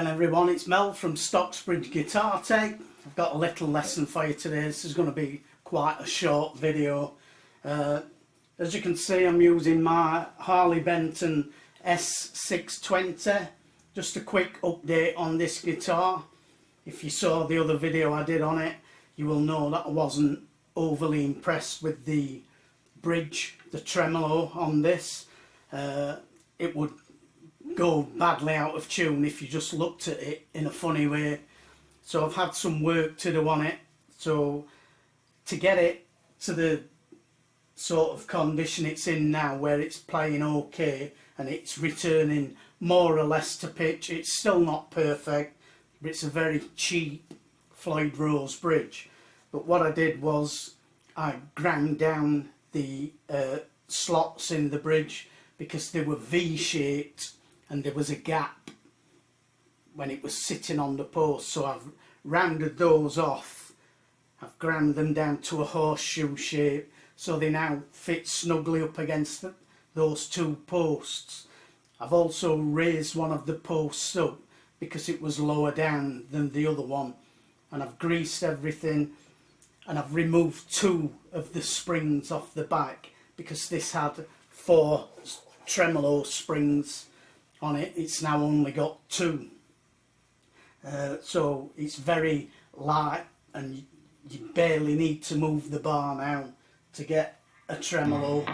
again everyone, it's Mel from Stocksbridge Guitar Tech. I've got a little lesson for you today. This is going to be quite a short video. As you can see, I'm using my Harley Benton S620. Just a quick update on this guitar. If you saw the other video I did on it, you will know that I wasn't overly impressed with the bridge, the tremolo on this. It would go badly out of tune if you just looked at it in a funny way. So I've had some work to do on it. So to get it to the sort of condition it's in now, where it's playing okay and it's returning more or less to pitch, it's still not perfect, but it's a very cheap Floyd Rose bridge. But what I did was I ground down the slots in the bridge because they were V-shaped and there was a gap when it was sitting on the post, so I've rounded those off. I've ground them down to a horseshoe shape so they now fit snugly up against those two posts. I've also raised one of the posts up because it was lower down than the other one, and I've greased everything, and I've removed two of the springs off the back because this had 4 tremolo springs on it. It's now only got 2. So it's very light and you barely need to move the bar now to get a tremolo.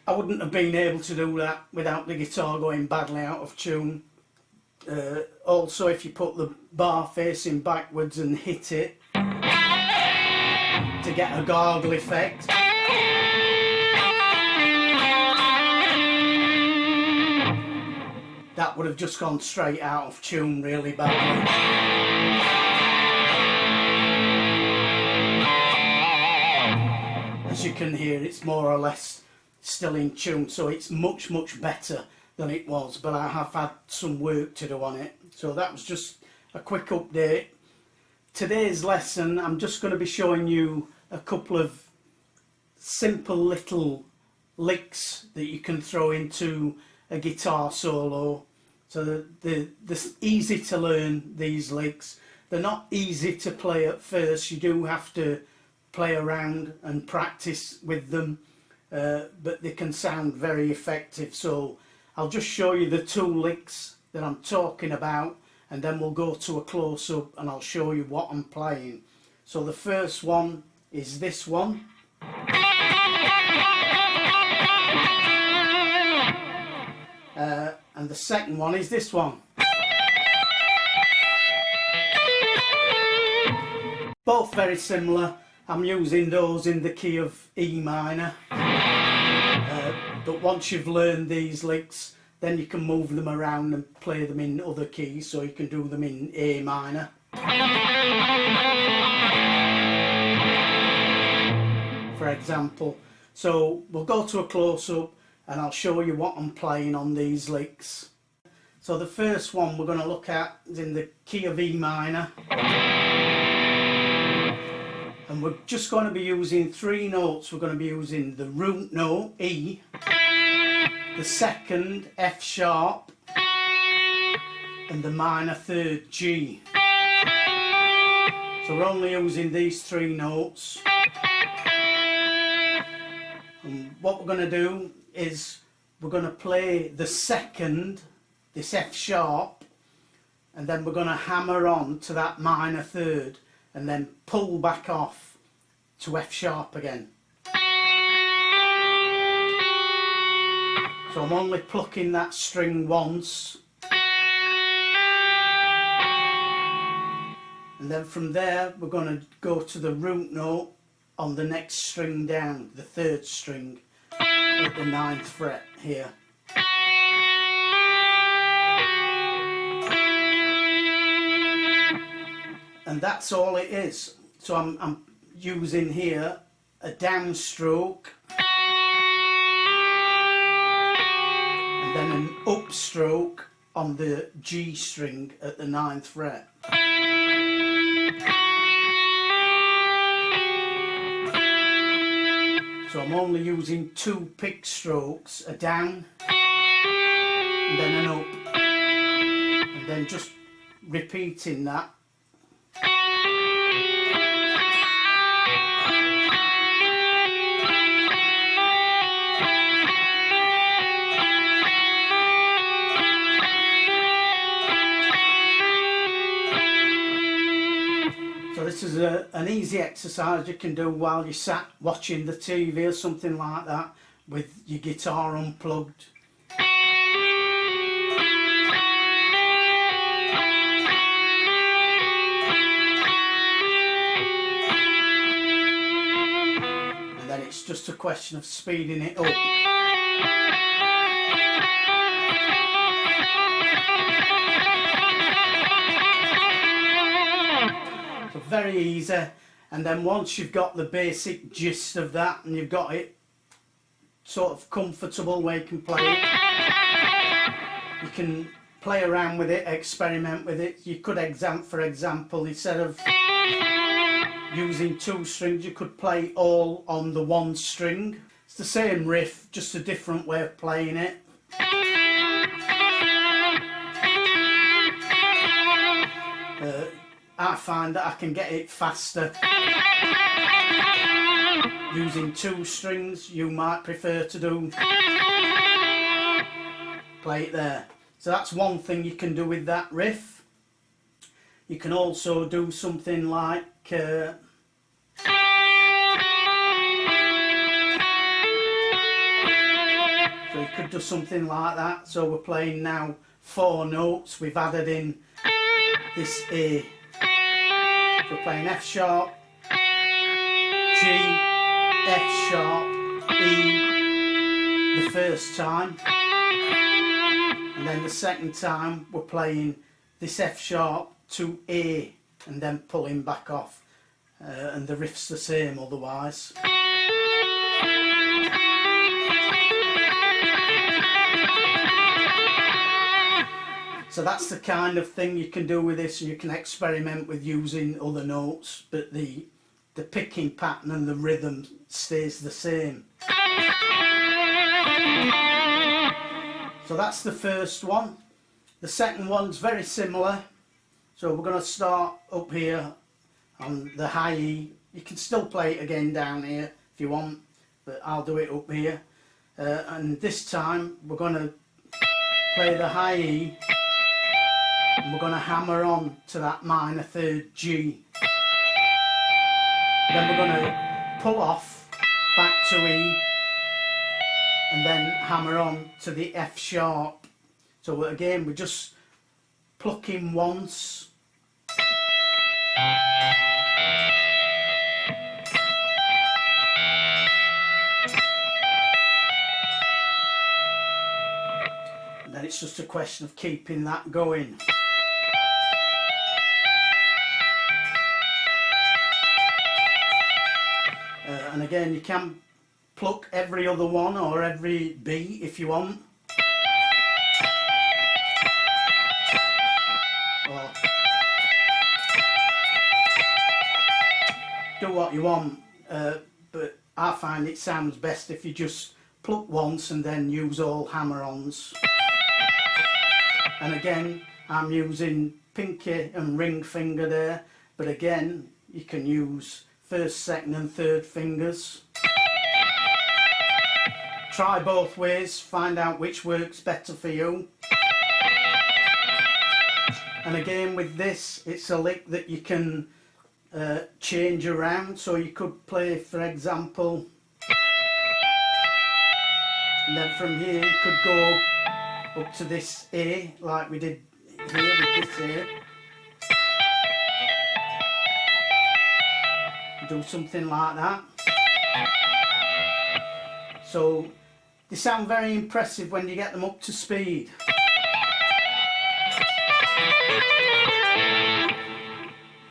I wouldn't have been able to do that without the guitar going badly out of tune. Also, if you put the bar facing backwards and hit it to get a gargle effect, that would have just gone straight out of tune really badly. As you can hear, it's more or less still in tune, so it's much better than it was, but I have had some work to do on it. So that was just a quick update. Today's lesson, I'm just going to be showing you a couple of simple little licks that you can throw into a guitar solo. So they're easy to learn, these licks. They're not easy to play at first. You do have to play around and practice with them, but they can sound very effective. So I'll just show you the 2 licks that I'm talking about, and then we'll go to a close-up and I'll show you what I'm playing. So the first one is this one. And the second one is this one. Both very similar. I'm using those in the key of E minor. But once you've learned these licks, then you can move them around and play them in other keys, so you can do them in A minor, for example. So we'll go to a close-up and I'll show you what I'm playing on these licks. So the first one we're going to look at is in the key of E minor, and we're just going to be using 3 notes. We're going to be using the root note E, the second F sharp, and the minor 3rd G. So we're only using these 3 notes. And what we're going to do is we're going to play the second, this F sharp, and then we're going to hammer on to that minor 3rd and then pull back off to F sharp again. So I'm only plucking that string once, and then from there we're going to go to the root note on the next string down, the 3rd string at the 9th fret here. And that's all it is. So I'm using here a downstroke and then an upstroke on the G string at the 9th fret. So I'm only using 2 pick strokes, a down and then an up, and then just repeating that. So this is an easy exercise you can do while you're sat watching the TV or something like that with your guitar unplugged. And then it's just a question of speeding it up. Very easy, and then once you've got the basic gist of that and you've got it sort of comfortable where you can play it, you can play around with it, experiment with it. You could, for example, instead of using 2 strings, you could play all on the 1 string. It's the same riff, just a different way of playing it. I find that I can get it faster using 2 strings. You might prefer to play it there. So that's one thing you can do with that riff. You can also do something like so you could do something like that. So we're playing now 4 notes. We've added in this A. So we're playing F sharp, G, F sharp, E the first time, and then the second time we're playing this F sharp to A and then pulling back off, and the riff's the same otherwise. So that's the kind of thing you can do with this, and you can experiment with using other notes, but the picking pattern and the rhythm stays the same. So that's the first one. The second one's very similar. So we're going to start up here on the high E. You can still play it again down here if you want, but I'll do it up here. And this time we're going to play the high E, and we're going to hammer on to that minor 3rd G. Then we're going to pull off back to E and then hammer on to the F sharp. So again, we're just plucking once. And then it's just a question of keeping that going. And again, you can pluck every other one or every B if you want. Or do what you want, but I find it sounds best if you just pluck once and then use all hammer-ons. And again, I'm using pinky and ring finger there, but again, you can use 1st, 2nd and 3rd fingers. Try both ways, find out which works better for you. And again with this, it's a lick that you can change around, so you could play, for example, and then from here you could go up to this A like we did here with this A. Do something like that. So they sound very impressive when you get them up to speed.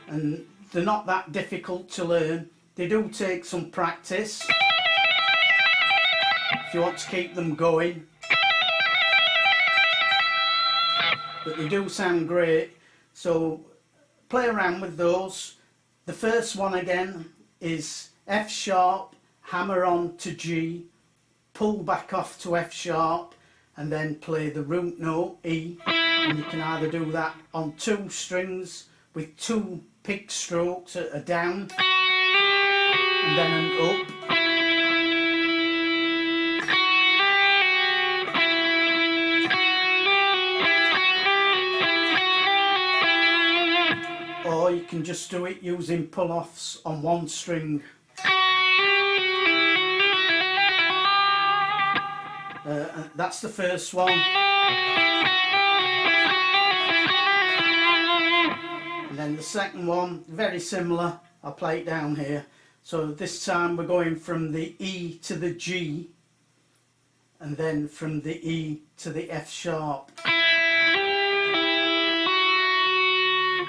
And they're not that difficult to learn. They do take some practice if you want to keep them going, but they do sound great. So play around with those. The first one again is F sharp, hammer on to G, pull back off to F sharp, and then play the root note E. And you can either do that on 2 strings with 2 pick strokes at a down and then an up, or you can just do it using pull-offs on 1 string. That's the first one. And then the second one, very similar. I'll play it down here. So this time we're going from the E to the G, and then from the E to the F sharp.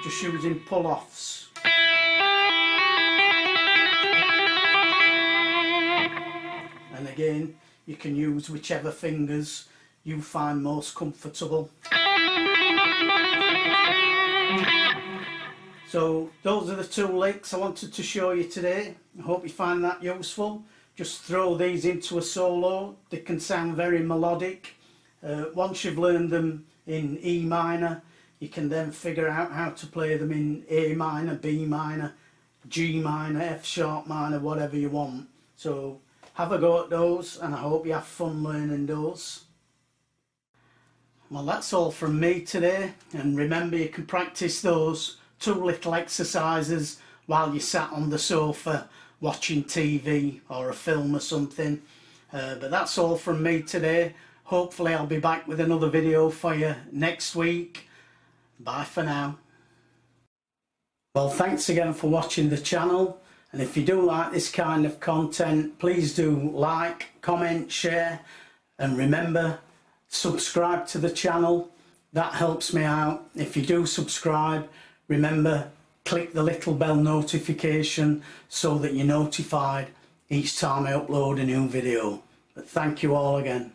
Just using pull-offs. And again, you can use whichever fingers you find most comfortable. So those are the 2 licks I wanted to show you today. I hope you find that useful. Just throw these into a solo. They can sound very melodic. Once you've learned them in E minor, you can then figure out how to play them in A minor, B minor, G minor, F sharp minor, whatever you want. So have a go at those, and I hope you have fun learning those. Well, that's all from me today, and remember you can practice those 2 little exercises while you're sat on the sofa watching TV or a film or something. But that's all from me today. Hopefully I'll be back with another video for you next week. Bye for now. Well, thanks again for watching the channel, and if you do like this kind of content, please do like, comment, share, and remember, subscribe to the channel. That helps me out. If you do subscribe, remember, click the little bell notification so that you're notified each time I upload a new video. But thank you all again.